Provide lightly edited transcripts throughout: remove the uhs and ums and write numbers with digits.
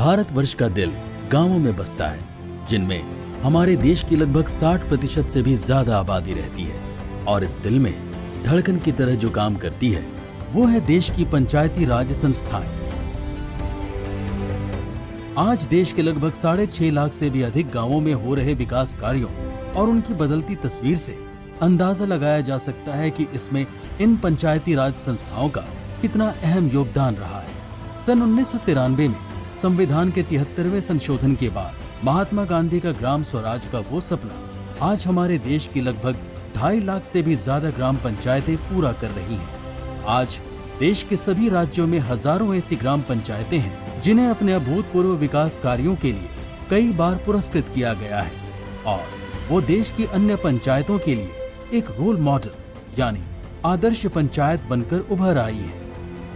भारतवर्ष का दिल गांवों में बसता है, जिनमें हमारे देश की लगभग 60% से भी ज्यादा आबादी रहती है। और इस दिल में धड़कन की तरह जो काम करती है वो है देश की पंचायती राज संस्थाएं। आज देश के लगभग 6.5 लाख से भी अधिक गांवों में हो रहे विकास कार्यों और उनकी बदलती तस्वीर से अंदाजा लगाया जा सकता है कि इसमें इन पंचायती राज संस्थाओं का कितना अहम योगदान रहा है। सन 1993 में संविधान के 73वें संशोधन के बाद महात्मा गांधी का ग्राम स्वराज का वो सपना आज हमारे देश की लगभग 2.5 लाख से भी ज्यादा ग्राम पंचायतें पूरा कर रही हैं। आज देश के सभी राज्यों में हजारों ऐसी ग्राम पंचायतें हैं जिन्हें अपने अभूतपूर्व विकास कार्यों के लिए कई बार पुरस्कृत किया गया है और वो देश की अन्य पंचायतों के लिए एक रोल मॉडल यानी आदर्श पंचायत बनकर उभर आई है।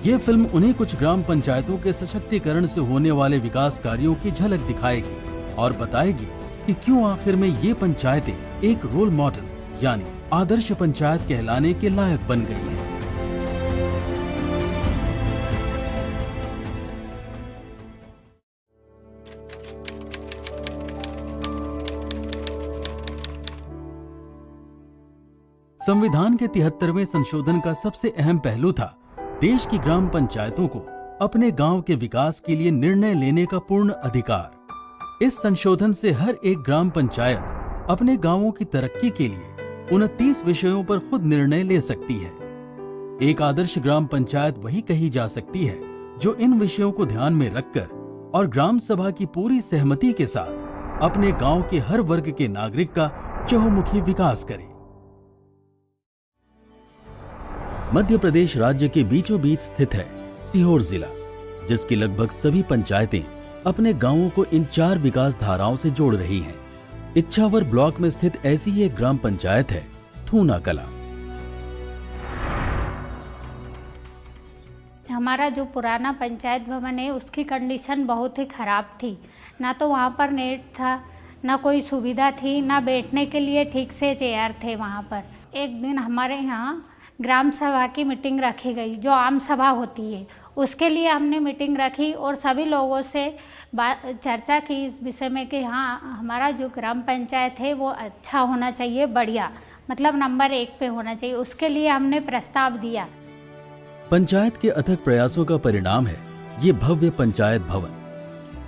ये फिल्म उन्हीं कुछ ग्राम पंचायतों के सशक्तिकरण से होने वाले विकास कार्यों की झलक दिखाएगी और बताएगी कि क्यों आखिर में ये पंचायतें एक रोल मॉडल यानी आदर्श पंचायत कहलाने के लायक बन गई हैं। संविधान के 73वें संशोधन का सबसे अहम पहलू था देश की ग्राम पंचायतों को अपने गांव के विकास के लिए निर्णय लेने का पूर्ण अधिकार। इस संशोधन से हर एक ग्राम पंचायत अपने गांवों की तरक्की के लिए 29 विषयों पर खुद निर्णय ले सकती है। एक आदर्श ग्राम पंचायत वही कही जा सकती है जो इन विषयों को ध्यान में रखकर और ग्राम सभा की पूरी सहमति के साथ अपने गांव के हर वर्ग के नागरिक का चहुमुखी विकास करे। मध्य प्रदेश राज्य के बीचों बीच स्थित है सीहोर जिला, जिसकी लगभग सभी पंचायतें अपने गांवों को इन 4 विकास धाराओं से जोड़ रही हैं। इच्छावर ब्लॉक में स्थित ऐसी ही एक ग्राम पंचायत है थूना कला। हमारा जो पुराना पंचायत भवन है उसकी कंडीशन बहुत ही खराब थी। ना तो वहाँ पर नेट था, ना कोई सुविधा थी, ना बैठने के लिए ठीक से चेयर थे वहाँ पर। एक दिन हमारे यहाँ ग्राम सभा की मीटिंग रखी गई, जो आम सभा होती है, उसके लिए हमने मीटिंग रखी और सभी लोगों से चर्चा की इस विषय में कि हाँ हमारा जो ग्राम पंचायत है वो अच्छा होना चाहिए, बढ़िया, मतलब नंबर 1 पे होना चाहिए। उसके लिए हमने प्रस्ताव दिया। पंचायत के अथक प्रयासों का परिणाम है ये भव्य पंचायत भवन,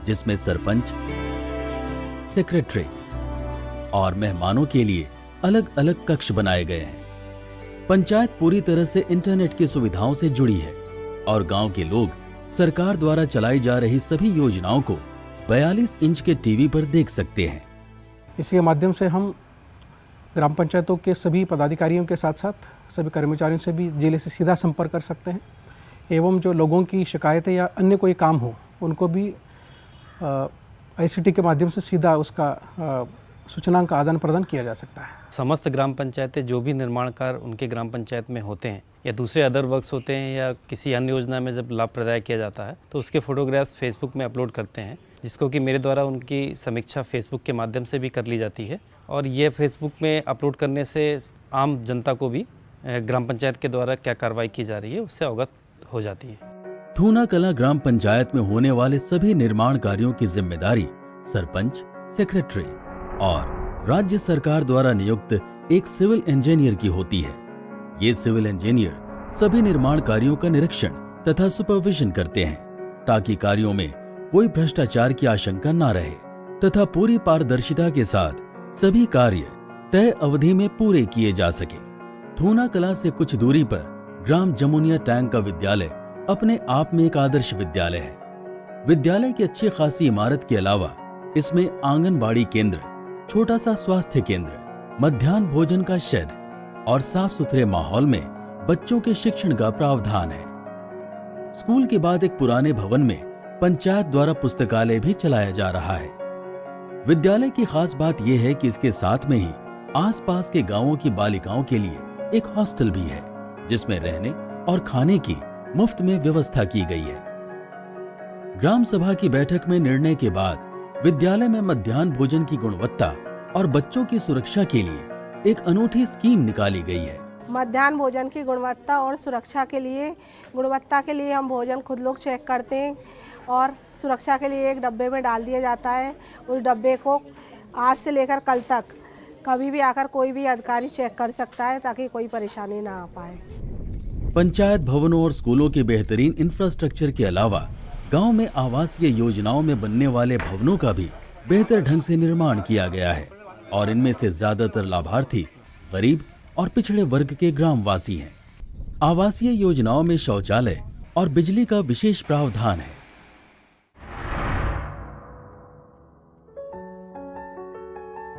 जिसमें सरपंच, सेक्रेटरी और मेहमानों के लिए अलग अलग कक्ष बनाए गए हैं। पंचायत पूरी तरह से इंटरनेट की सुविधाओं से जुड़ी है और गांव के लोग सरकार द्वारा चलाई जा रही सभी योजनाओं को 42 इंच के टीवी पर देख सकते हैं। इसके माध्यम से हम ग्राम पंचायतों के सभी पदाधिकारियों के साथ साथ सभी कर्मचारियों से भी जिले से सीधा संपर्क कर सकते हैं एवं जो लोगों की शिकायतें या अन्य कोई काम हो उनको भी ICT के माध्यम से सीधा उसका सूचना का आदान प्रदान किया जा सकता है। समस्त ग्राम पंचायतें जो भी निर्माण कार्य उनके ग्राम पंचायत में होते हैं या दूसरे अदर वर्क्स होते हैं या किसी अन्य योजना में जब लाभ प्रदाय किया जाता है तो उसके फोटोग्राफ्स फेसबुक में अपलोड करते हैं, जिसको कि मेरे द्वारा उनकी समीक्षा फेसबुक के माध्यम से भी कर ली जाती है। और ये फेसबुक में अपलोड करने से आम जनता को भी ग्राम पंचायत के द्वारा क्या कार्रवाई की जा रही है उससे अवगत हो जाती है। थूना कला ग्राम पंचायत में होने वाले सभी निर्माण कार्यों की जिम्मेदारी सरपंच, सेक्रेटरी और राज्य सरकार द्वारा नियुक्त एक सिविल इंजीनियर की होती है। ये सिविल इंजीनियर सभी निर्माण कार्यों का निरीक्षण तथा सुपरविजन करते हैं ताकि कार्यों में कोई भ्रष्टाचार की आशंका न रहे तथा पूरी पारदर्शिता के साथ सभी कार्य तय अवधि में पूरे किए जा सके। थूना कला से कुछ दूरी पर ग्राम जमुनिया टैंक का विद्यालय अपने आप में एक आदर्श विद्यालय है। विद्यालय की अच्छी खासी इमारत के अलावा इसमें आंगनबाड़ी केंद्र, छोटा सा स्वास्थ्य केंद्र, मध्याह्न भोजन का शेड और साफ सुथरे माहौल में बच्चों के शिक्षण का प्रावधान है। स्कूल के बाद एक पुराने भवन में पंचायत द्वारा पुस्तकालय भी चलाया जा रहा है। विद्यालय की खास बात यह है कि इसके साथ में ही आसपास के गांवों की बालिकाओं के लिए एक हॉस्टल भी है, जिसमें रहने और खाने की मुफ्त में व्यवस्था की गई है। ग्राम सभा की बैठक में निर्णय के बाद विद्यालय में मध्याह्न भोजन की गुणवत्ता और बच्चों की सुरक्षा के लिए एक अनूठी स्कीम निकाली गई है। मध्याह्न भोजन की गुणवत्ता और सुरक्षा के लिए हम भोजन खुद लोग चेक करते हैं और सुरक्षा के लिए एक डब्बे में डाल दिया जाता है। उस डब्बे को आज से लेकर कल तक कभी भी आकर कोई भी अधिकारी चेक कर सकता है ताकि कोई परेशानी ना आ पाए। पंचायत भवनों और स्कूलों के बेहतरीन इंफ्रास्ट्रक्चर के अलावा गांव में आवासीय योजनाओं में बनने वाले भवनों का भी बेहतर ढंग से निर्माण किया गया है और इनमें से ज्यादातर लाभार्थी गरीब और पिछड़े वर्ग के ग्रामवासी हैं। आवासीय योजनाओं में शौचालय और बिजली का विशेष प्रावधान है।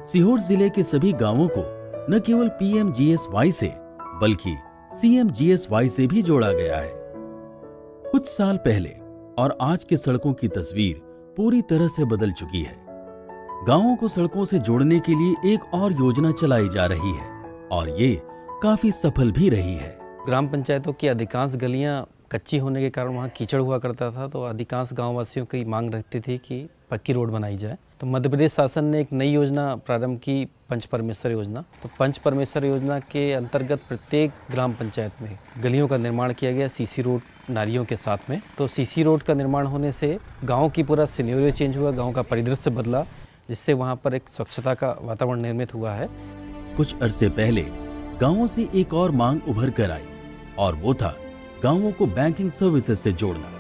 सीहोर जिले के सभी गांवों को न केवल पीएमजीएसवाई से बल्कि सीएमजीएसवाई से भी जोड़ा गया है। कुछ साल पहले और आज के सड़कों की तस्वीर पूरी तरह से बदल चुकी है। गांवों को सड़कों से जोड़ने के लिए एक और योजना चलाई जा रही है और ये काफी सफल भी रही है। ग्राम पंचायतों की अधिकांश गलियां कच्ची होने के कारण वहाँ कीचड़ हुआ करता था, तो अधिकांश गाँव वासियों की मांग रहती थी कि पक्की रोड बनाई जाए। तो मध्य प्रदेश शासन ने एक नई योजना प्रारंभ की, पंच परमेश्वर योजना। तो पंच परमेश्वर योजना के अंतर्गत प्रत्येक ग्राम पंचायत में गलियों का निर्माण किया गया सीसी रोड नालियों के साथ में। तो सीसी रोड का निर्माण होने से गांव की पूरा सिनेरियो चेंज हुआ, गांव का परिदृश्य बदला, जिससे वहां पर एक स्वच्छता का वातावरण निर्मित हुआ है। कुछ अरसे पहले गांवों से एक और मांग उभर कर आई और वो था गांवों को बैंकिंग सर्विसेज से जोड़ना।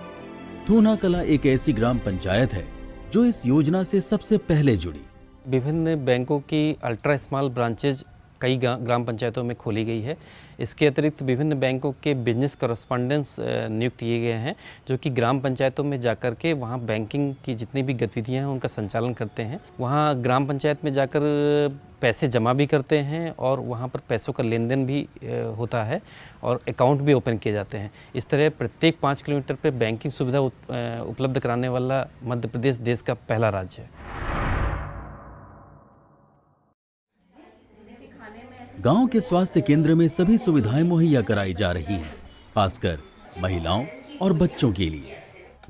थूना कला एक ऐसी ग्राम पंचायत है जो इस योजना से सबसे पहले जुड़ी। विभिन्न बैंकों की अल्ट्रा स्मॉल ब्रांचेज कई ग्राम पंचायतों में खोली गई है। इसके अतिरिक्त विभिन्न बैंकों के बिजनेस कॉरेस्पॉन्डेंट्स नियुक्त किए गए हैं, जो कि ग्राम पंचायतों में जाकर के वहाँ बैंकिंग की जितनी भी गतिविधियाँ हैं उनका संचालन करते हैं। वहाँ ग्राम पंचायत में जाकर पैसे जमा भी करते हैं और वहाँ पर पैसों का लेन देन भी होता है और अकाउंट भी ओपन किए जाते हैं। इस तरह प्रत्येक 5 किलोमीटर पर बैंकिंग सुविधा उपलब्ध कराने वाला मध्य प्रदेश देश का पहला राज्य है। गांव के स्वास्थ्य केंद्र में सभी सुविधाएं मुहैया कराई जा रही हैं, खासकर महिलाओं और बच्चों के लिए।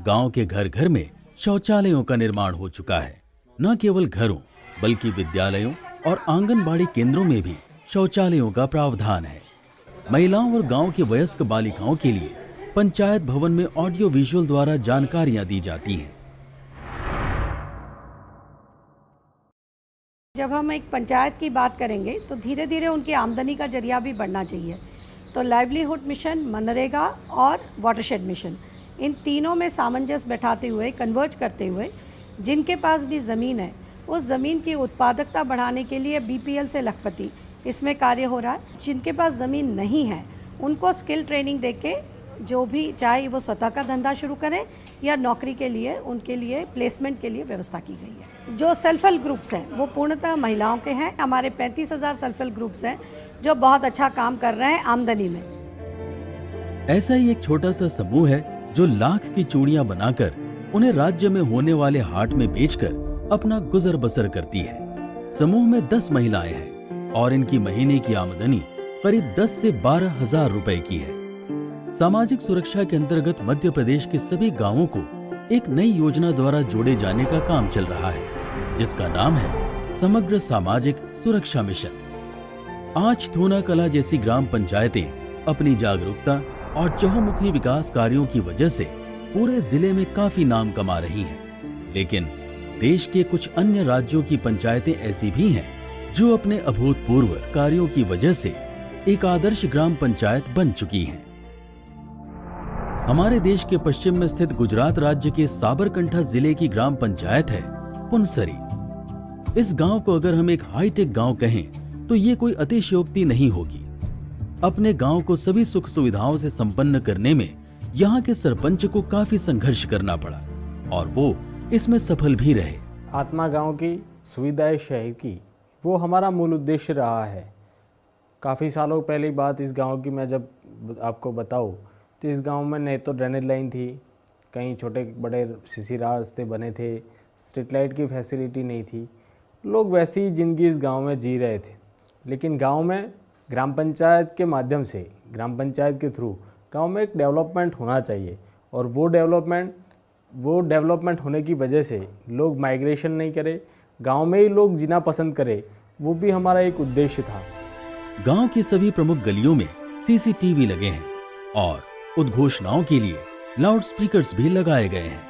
गांव के घर घर में शौचालयों का निर्माण हो चुका है। न केवल घरों बल्कि विद्यालयों और आंगनबाड़ी केंद्रों में भी शौचालयों का प्रावधान है। महिलाओं और गांव की वयस्क बालिकाओं के लिए पंचायत भवन में ऑडियो विजुअल द्वारा जानकारियां दी जाती हैं। जब हम एक पंचायत की बात करेंगे तो धीरे धीरे उनकी आमदनी का जरिया भी बढ़ना चाहिए। तो लाइवलीहुड मिशन, मनरेगा और वाटरशेड मिशन, इन तीनों में सामंजस्य बैठाते हुए, कन्वर्ज करते हुए, जिनके पास भी ज़मीन है उस ज़मीन की उत्पादकता बढ़ाने के लिए बीपीएल से लखपति इसमें कार्य हो रहा है। जिनके पास ज़मीन नहीं है उनको स्किल ट्रेनिंग देके, जो भी चाहे वो स्वतः का धंधा शुरू करें या नौकरी के लिए, उनके लिए प्लेसमेंट के लिए व्यवस्था की गई है। जो सेल्फ हेल्प ग्रुप्स हैं वो पूर्णतः महिलाओं के हैं। हमारे 35,000 सेल्फ हेल्प ग्रुप्स हैं जो बहुत अच्छा काम कर रहे हैं आमदनी में। ऐसा ही एक छोटा सा समूह है जो लाख की चूड़ियां बनाकर उन्हें राज्य में होने वाले हाट में बेचकर अपना गुजर बसर करती है। समूह में 10 महिलाएं हैं और इनकी महीने की आमदनी करीब 10 से 12 हजार रुपए की है। सामाजिक सुरक्षा के अंतर्गत मध्य प्रदेश के सभी गांवों को एक नई योजना द्वारा जोड़े जाने का काम चल रहा है, जिसका नाम है समग्र सामाजिक सुरक्षा मिशन। आज थूना कला जैसी ग्राम पंचायतें अपनी जागरूकता और चहुमुखी विकास कार्यों की वजह से पूरे जिले में काफी नाम कमा रही हैं। लेकिन देश के कुछ अन्य राज्यों की पंचायतें ऐसी भी हैं जो अपने अभूतपूर्व कार्यों की वजह से एक आदर्श ग्राम पंचायत बन चुकी हैं। हमारे देश के पश्चिम में स्थित गुजरात राज्य के साबरकंठा जिले की ग्राम पंचायत है पुनसरी। इस गांव को अगर हम एक हाईटेक गांव कहें तो ये कोई अतिशयोक्ति नहीं होगी। अपने गांव को सभी सुख सुविधाओं से संपन्न करने में यहाँ के सरपंच को काफी संघर्ष करना पड़ा और वो इसमें सफल भी रहे। आत्मा गांव की सुविधाएं शहर की, वो हमारा मूल उद्देश्य रहा है। काफ़ी सालों पहले बात इस गांव की मैं जब आपको बताऊं तो इस गांव में नहीं तो ड्रेनेज लाइन थी, कहीं छोटे बड़े सीसी रास्ते बने थे, स्ट्रीट लाइट की फैसिलिटी नहीं थी। लोग वैसी ही ज़िंदगी इस गांव में जी रहे थे। लेकिन गांव में ग्राम पंचायत के माध्यम से, ग्राम पंचायत के थ्रू गांव में एक डेवलपमेंट होना चाहिए और वो डेवलपमेंट होने की वजह से लोग माइग्रेशन नहीं करे, गांव में ही लोग जीना पसंद करे, वो भी हमारा एक उद्देश्य था। गांव की सभी प्रमुख गलियों में सीसीटीवी लगे हैं और उद्घोषणाओं के लिए लाउड स्पीकर्स भी लगाए गए हैं।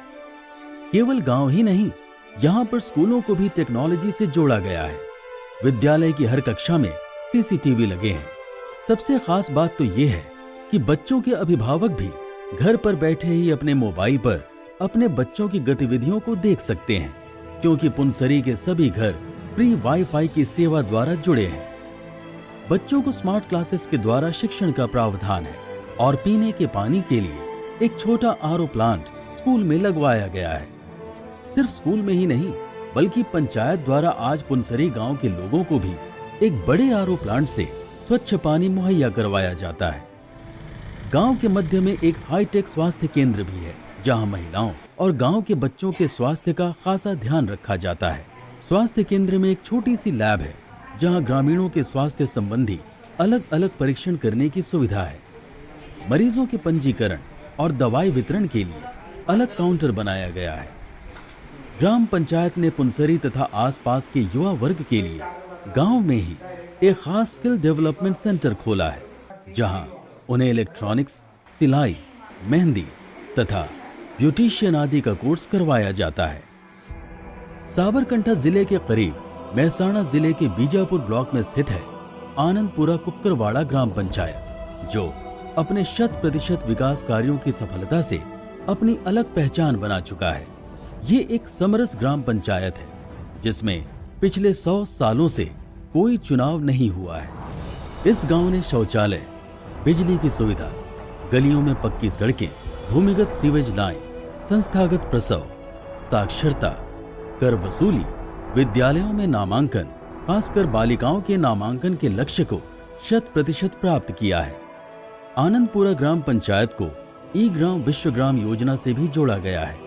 केवल गांव ही नहीं, यहाँ पर स्कूलों को भी टेक्नोलॉजी से जोड़ा गया है। विद्यालय की हर कक्षा में सीसीटीवी लगे हैं। सबसे खास बात तो ये है कि बच्चों के अभिभावक भी घर पर बैठे ही अपने मोबाइल पर अपने बच्चों की गतिविधियों को देख सकते हैं, क्योंकि पुनसरी के सभी घर फ्री वाईफाई की सेवा द्वारा जुड़े हैं। बच्चों को स्मार्ट क्लासेस के द्वारा शिक्षण का प्रावधान है और पीने के पानी के लिए एक छोटा आरओ प्लांट स्कूल में लगवाया गया है। सिर्फ स्कूल में ही नहीं, बल्कि पंचायत द्वारा आज पुनसरी गांव के लोगों को भी एक बड़े आरओ प्लांट से स्वच्छ पानी मुहैया करवाया जाता है। गांव के मध्य में एक हाईटेक स्वास्थ्य केंद्र भी है, जहां महिलाओं और गांव के बच्चों के स्वास्थ्य का खासा ध्यान रखा जाता है। स्वास्थ्य केंद्र में एक छोटी सी लैब है, जहां ग्रामीणों के स्वास्थ्य संबंधी अलग अलग परीक्षण करने की सुविधा है। मरीजों के पंजीकरण और दवाई वितरण के लिए अलग काउंटर बनाया गया है। ग्राम पंचायत ने पुनसरी तथा आसपास के युवा वर्ग के लिए गांव में ही एक खास स्किल डेवलपमेंट सेंटर खोला है, जहां उन्हें इलेक्ट्रॉनिक्स, सिलाई, मेहंदी तथा ब्यूटिशियन आदि का कोर्स करवाया जाता है। साबरकांठा जिले के करीब मेहसाणा जिले के बीजापुर ब्लॉक में स्थित है आनंदपुरा कुक्करवाड़ा ग्राम पंचायत, जो अपने 100% विकास कार्यों की सफलता से अपनी अलग पहचान बना चुका है। ये एक समरस ग्राम पंचायत है, जिसमें पिछले 100 सालों से कोई चुनाव नहीं हुआ है। इस गांव ने शौचालय, बिजली की सुविधा, गलियों में पक्की सड़कें, भूमिगत सीवेज लाइन, संस्थागत प्रसव, साक्षरता, कर वसूली, विद्यालयों में नामांकन, खासकर बालिकाओं के नामांकन के लक्ष्य को 100% प्राप्त किया है। आनंदपुरा ग्राम पंचायत को ई ग्राम विश्व ग्राम योजना से भी जोड़ा गया है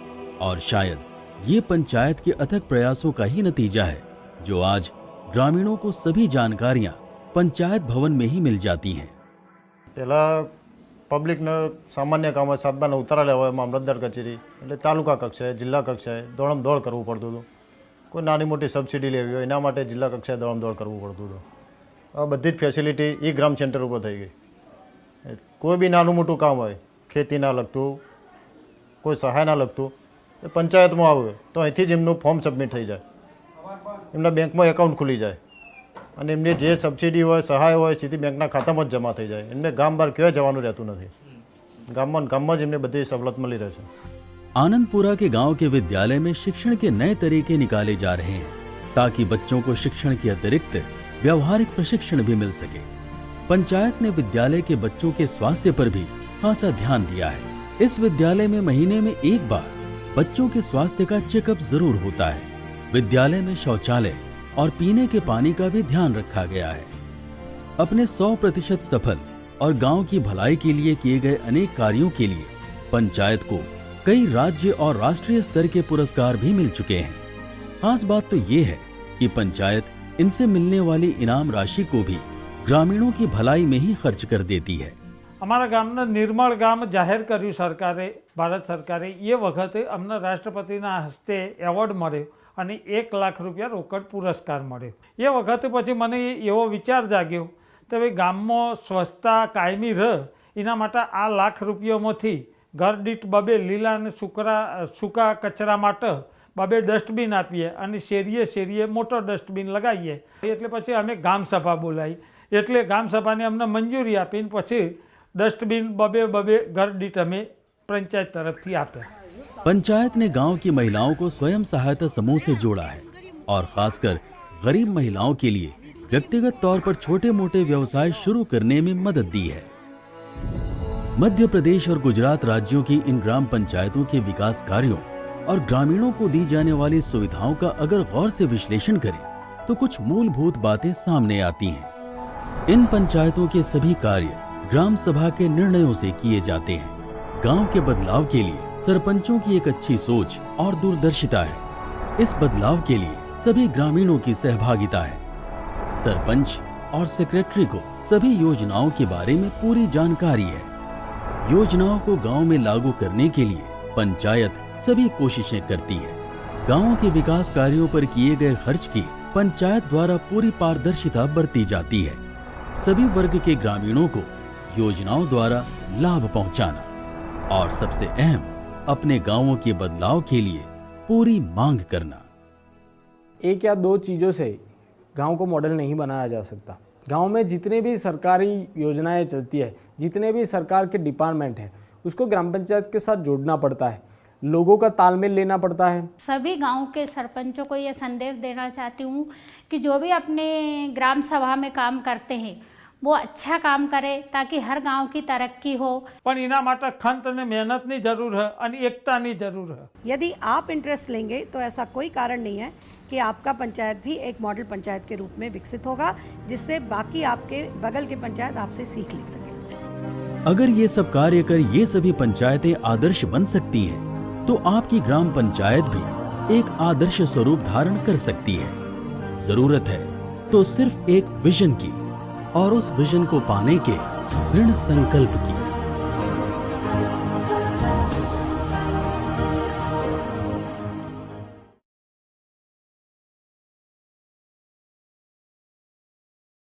और शायद ये पंचायत के अथक प्रयासों का ही नतीजा है, जो आज ग्रामीणों को सभी जानकारियां पंचायत भवन में ही मिल जाती हैं। पहला पब्लिक ने सामान्य काम सातबाना उतारा लेवा मामलतदार कचेरी એટલે તાલુકા કક્ષાએ જિલ્લા કક્ષાએ દોડમ-દોડ કરવું પડતું હતું। કોઈ નાની મોટી સબસિડી લેવી હોય એના માટે જિલ્લા કક્ષાએ દોડમ-દોડ કરવું પડતું હતું। આ બધી જ ફેસિલિટી ઈ ગ્રામ સેન્ટર ઉપર થઈ ગઈ। કોઈ બી નાનું મોટું કામ હોય, ખેતીના લગતું, કોઈ સહાયના લગતું, એ પંચાયતમાં આવે તો અહીંથી જ એમનું ફોર્મ સબમિટ થઈ જાય, એમના બેંકમાં એકાઉન્ટ ખુલી જાય અને એમને જે સબસિડી હોય, સહાય હોય, સીધી બેંકના ખાતામાં જ જમા થઈ જાય। એમને ગામ બહાર ક્યાંય જવાનું રહેતું નથી। ગામમાં જ એમને બધી સવલત મળી રહે છે। आनंदपुरा के गांव के विद्यालय में शिक्षण के नए तरीके निकाले जा रहे हैं, ताकि बच्चों को शिक्षण के अतिरिक्त व्यवहारिक प्रशिक्षण भी मिल सके। पंचायत ने विद्यालय के बच्चों के स्वास्थ्य पर भी खासा ध्यान दिया है। इस विद्यालय में महीने में एक बार बच्चों के स्वास्थ्य का चेकअप जरूर होता है। विद्यालय में शौचालय और पीने के पानी का भी ध्यान रखा गया है। अपने 100% सफल और गांव की भलाई के लिए किए गए अनेक कार्यों के लिए पंचायत को कई राज्य और राष्ट्रीय स्तर के पुरस्कार भी मिल चुके हैं। खास बात तो ये है कि पंचायत इनसे मिलने वाली इनाम राशि को भी ग्रामीणों की भलाई में ही खर्च कर देती है। અમારા ગામના નિર્મળ ગામ જાહેર કર્યું સરકારે, ભારત સરકારે। એ વખતે અમને રાષ્ટ્રપતિના હસ્તે એવોર્ડ મળ્યો અને 1 લાખ રૂપિયા રોકડ પુરસ્કાર મળ્યો। એ વખતે પછી મને એવો વિચાર જાગ્યો કે ભાઈ ગામમાં સ્વચ્છતા કાયમી રહે એના માટે આ લાખ રૂપિયામાંથી ઘર દીઠ 2 લીલા અને સૂકા કચરા માટે 2 ડસ્ટબિન આપીએ અને શેરીએ શેરીએ મોટો ડસ્ટબિન લગાવીએ। એટલે પછી અમે ગામ સભા બોલાવી, એટલે ગામ સભાને અમને મંજૂરી આપીને પછી डस्टबिन 2 घर दीठ हमें पंचायत तरफ थी आपे। पंचायत ने गांव की महिलाओं को स्वयं सहायता समूह से जोड़ा है और खासकर गरीब महिलाओं के लिए व्यक्तिगत तौर पर छोटे मोटे व्यवसाय शुरू करने में मदद दी है। मध्य प्रदेश और गुजरात राज्यों की इन ग्राम पंचायतों के विकास कार्यों और ग्रामीणों को दी जाने वाली सुविधाओं का अगर गौर से विश्लेषण करें तो कुछ मूलभूत बातें सामने आती हैं। इन पंचायतों के सभी कार्य ग्राम सभा के निर्णयों से किए जाते हैं। गांव के बदलाव के लिए सरपंचों की एक अच्छी सोच और दूरदर्शिता है। इस बदलाव के लिए सभी ग्रामीणों की सहभागिता है। सरपंच और सेक्रेटरी को सभी योजनाओं के बारे में पूरी जानकारी है। योजनाओं को गांव में लागू करने के लिए पंचायत सभी कोशिशें करती है। गांवों के विकास कार्यों पर किए गए खर्च की पंचायत द्वारा पूरी पारदर्शिता बरती जाती है। सभी वर्ग के ग्रामीणों को योजनाओं द्वारा लाभ पहुंचाना और सबसे अहम अपने गांवों के बदलाव के लिए पूरी मांग करना। एक या दो चीज़ों से गांव को मॉडल नहीं बनाया जा सकता। गांव में जितने भी सरकारी योजनाएं चलती है, जितने भी सरकार के डिपार्टमेंट हैं, उसको ग्राम पंचायत के साथ जोड़ना पड़ता है, लोगों का तालमेल लेना पड़ता है। सभी गांव के सरपंचों को ये संदेश देना चाहती हूँ कि जो भी अपने ग्राम सभा में काम करते हैं वो अच्छा काम करे ताकि हर गांव की तरक्की हो। પણ એના માટે ખંત અને મહેનતની જરૂર है અને એકતાની જરૂર है। यदि आप इंटरेस्ट लेंगे तो ऐसा कोई कारण नहीं है कि आपका पंचायत भी एक मॉडल पंचायत के रूप में विकसित होगा, जिससे बाकी आपके बगल के पंचायत आपसे सीख ले सकें। अगर ये सब कार्य कर ये सभी पंचायतें आदर्श बन सकती हैं, तो आपकी ग्राम पंचायत भी एक आदर्श स्वरूप धारण कर सकती है। जरूरत है तो सिर्फ एक विजन की और उस विजन को पाने के दृढ़ संकल्प की।